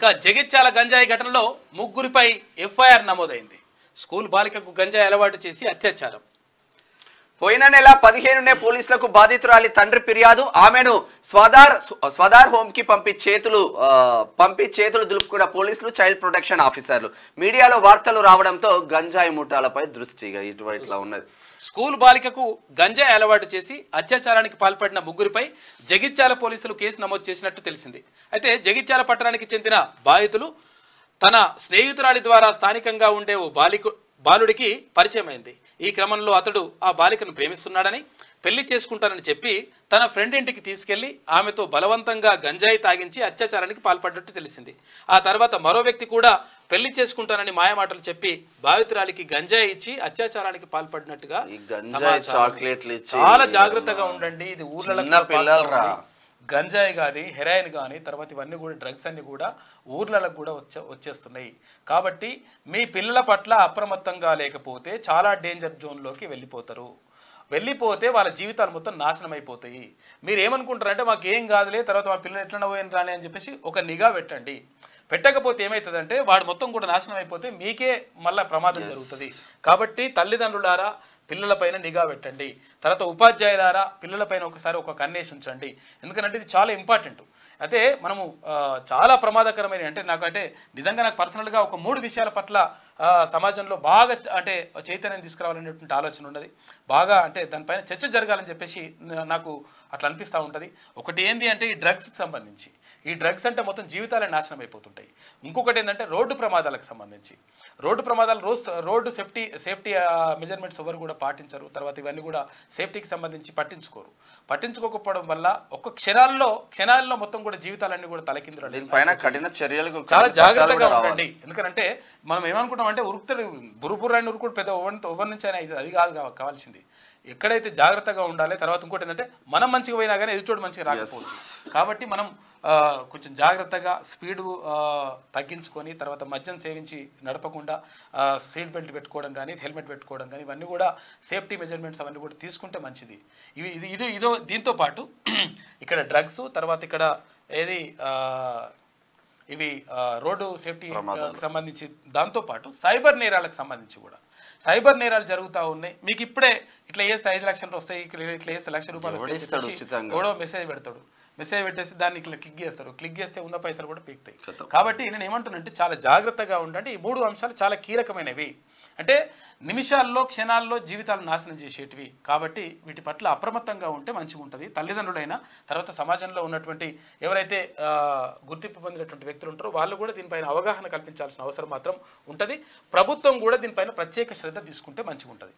ఇక జగిత్యాల గంజాయి ఘటనలో ముగ్గురిపై ఎఫ్ఐఆర్ నమోదైంది. స్కూల్ బాలికకు గంజాయి అలవాటు చేసి అత్యాచారం. పోయిన నెల 15నే పోలీసులకు బాధితురాలి తండ్రి ఫిర్యాదు. ఆమెను స్వదార్ హోమ్ కి పంపి చేతులు దులుపుకున్న పోలీసులు, చైల్డ్ ప్రొటెక్షన్ ఆఫీసర్లు. మీడియాలో వార్తలు రావడంతో గంజాయి ముఠాలపై దృష్టిగా ఇట్లా ఉన్నది. స్కూల్ బాలికకు గంజాయి అలవాటు చేసి అత్యాచారానికి పాల్పడిన ముగ్గురిపై జగిత్యాల పోలీసులు కేసు నమోదు చేసినట్టు తెలిసింది. అయితే జగిత్యాల పట్టణానికి చెందిన బాధితులు తన స్నేహితురాలి ద్వారా స్థానికంగా ఉండే ఓ బాలుడికి పరిచయం అయింది. ఈ క్రమంలో అతడు ఆ బాలికను ప్రేమిస్తున్నాడని, పెళ్లి చేసుకుంటానని చెప్పి తన ఫ్రెండ్ ఇంటికి తీసుకెళ్లి ఆమెతో బలవంతంగా గంజాయి తాగించి అత్యాచారానికి పాల్పడ్డట్టు తెలిసింది. ఆ తర్వాత మరో వ్యక్తి కూడా పెళ్లి చేసుకుంటానని మాయమాటలు చెప్పి బాధితురాలికి గంజాయి ఇచ్చి అత్యాచారానికి పాల్పడినట్టుగా చాలా జాగ్రత్తగా ఉండండి. ఇది ఊర్లలో గంజాయి కానీ, హెరాయిన్ కానీ, తర్వాత ఇవన్నీ కూడా డ్రగ్స్ అన్ని కూడా ఊర్లకు కూడా వచ్చేస్తున్నాయి. కాబట్టి మీ పిల్లల పట్ల అప్రమత్తంగా లేకపోతే చాలా డేంజర్ జోన్లోకి వెళ్ళిపోతే వాళ్ళ జీవితాలు మొత్తం నాశనం అయిపోతాయి. మీరు ఏమనుకుంటారంటే మాకు ఏం కాదులే, తర్వాత మా పిల్లలు ఎట్లా పోయిన రాని అని చెప్పేసి ఒక నిఘా పెట్టండి. పెట్టకపోతే ఏమవుతుందంటే వాడు మొత్తం కూడా నాశనం అయిపోతే మీకే మళ్ళీ ప్రమాదం జరుగుతుంది. కాబట్టి తల్లిదండ్రులారా పిల్లలపైన నిఘా పెట్టండి. తర్వాత ఉపాధ్యాయులారా పిల్లలపైన ఒకసారి ఒక కన్నేసి ఉంచండి. ఎందుకంటే ఇది చాలా ఇంపార్టెంట్. అయితే మనము చాలా ప్రమాదకరమైన అంటే నిజంగా నాకు పర్సనల్గా ఒక 3 విషయాల పట్ల సమాజంలో బాగా చైతన్యం తీసుకురావాలనేటువంటి ఆలోచన ఉన్నది. బాగా దానిపైన చర్చ జరగాలని చెప్పేసి నాకు అట్లా అనిపిస్తూ ఉంటుంది. ఒకటి ఏంటి అంటే ఈ డ్రగ్స్కి సంబంధించి, ఈ డ్రగ్స్ అంటే మొత్తం జీవితాలే నాశనం అయిపోతుంటాయి. ఇంకొకటి ఏంటంటే రోడ్డు ప్రమాదాలకు సంబంధించి, రోడ్డు ప్రమాదాలు రోడ్డు సేఫ్టీ మెజర్మెంట్స్ ఎవరు కూడా పాటించరు. తర్వాత ఇవన్నీ కూడా సేఫ్టీకి సంబంధించి పట్టించుకోకపోవడం వల్ల ఒక క్షణాల్లో మొత్తం కూడా జీవితాలన్నీ కూడా తలకిందులు. చాలా జాగ్రత్తగా ఉండండి. ఎందుకంటే మనం ఏమనుకుంటాం అంటే ఉరుకుతాడు బురుబుర్రాన్ని ఉరుకుడు పెద్ద ఎవరి నుంచి అయినా అది కాదు కావాల్సింది. ఎక్కడైతే జాగ్రత్తగా ఉండాలి. తర్వాత ఇంకోటి ఏంటంటే మనం మంచిగా పోయినా కానీ ఎదుటోడు మంచిగా రాకపోవచ్చు. కాబట్టి మనం కొంచెం జాగ్రత్తగా స్పీడు తగ్గించుకొని, తర్వాత మద్యం సేవించి నడపకుండా సీట్ బెల్ట్ పెట్టుకోవడం కానీ, హెల్మెట్ పెట్టుకోవడం కానీ, ఇవన్నీ కూడా సేఫ్టీ మెజర్మెంట్స్ అవన్నీ కూడా తీసుకుంటే మంచిది. ఇదో దీంతో పాటు ఇక్కడ డ్రగ్స్, తర్వాత ఇక్కడ ఇవి రోడ్డు సేఫ్టీకి సంబంధించి, దాంతోపాటు సైబర్ నేరాలకు సంబంధించి కూడా సైబర్ నేరాలు జరుగుతూ ఉన్నాయి. మీకు ఇప్పుడే ఇట్లా చేస్తే 5 లక్షలు వస్తాయి, ఇట్లా చేస్తే ₹1,00,000 ఎవడో మెసేజ్ పెడతాడు. మెసేజ్ పెట్టేసి దాన్ని ఇట్లా క్లిక్ చేస్తే ఉన్న పైసలు కూడా పీకుతాయి. కాబట్టి నేను ఏమంటున్నానంటే చాలా జాగ్రత్తగా ఉండండి. ఈ 3 అంశాలు చాలా కీలకమైనవి. అంటే నిమిషాల్లో, క్షణాల్లో జీవితాలు నాశనం చేసేటివి. కాబట్టి వీటి పట్ల అప్రమత్తంగా ఉంటే మంచిగా ఉంటుంది. తల్లిదండ్రులైనా, తర్వాత సమాజంలో ఉన్నటువంటి ఎవరైతే గుర్తింపు పొందినటువంటి వ్యక్తులు ఉంటారో వాళ్ళు కూడా దీనిపైన అవగాహన కల్పించాల్సిన అవసరం మాత్రం ఉంటుంది. ప్రభుత్వం కూడా దీనిపైన ప్రత్యేక శ్రద్ధ తీసుకుంటే మంచిగా ఉంటుంది.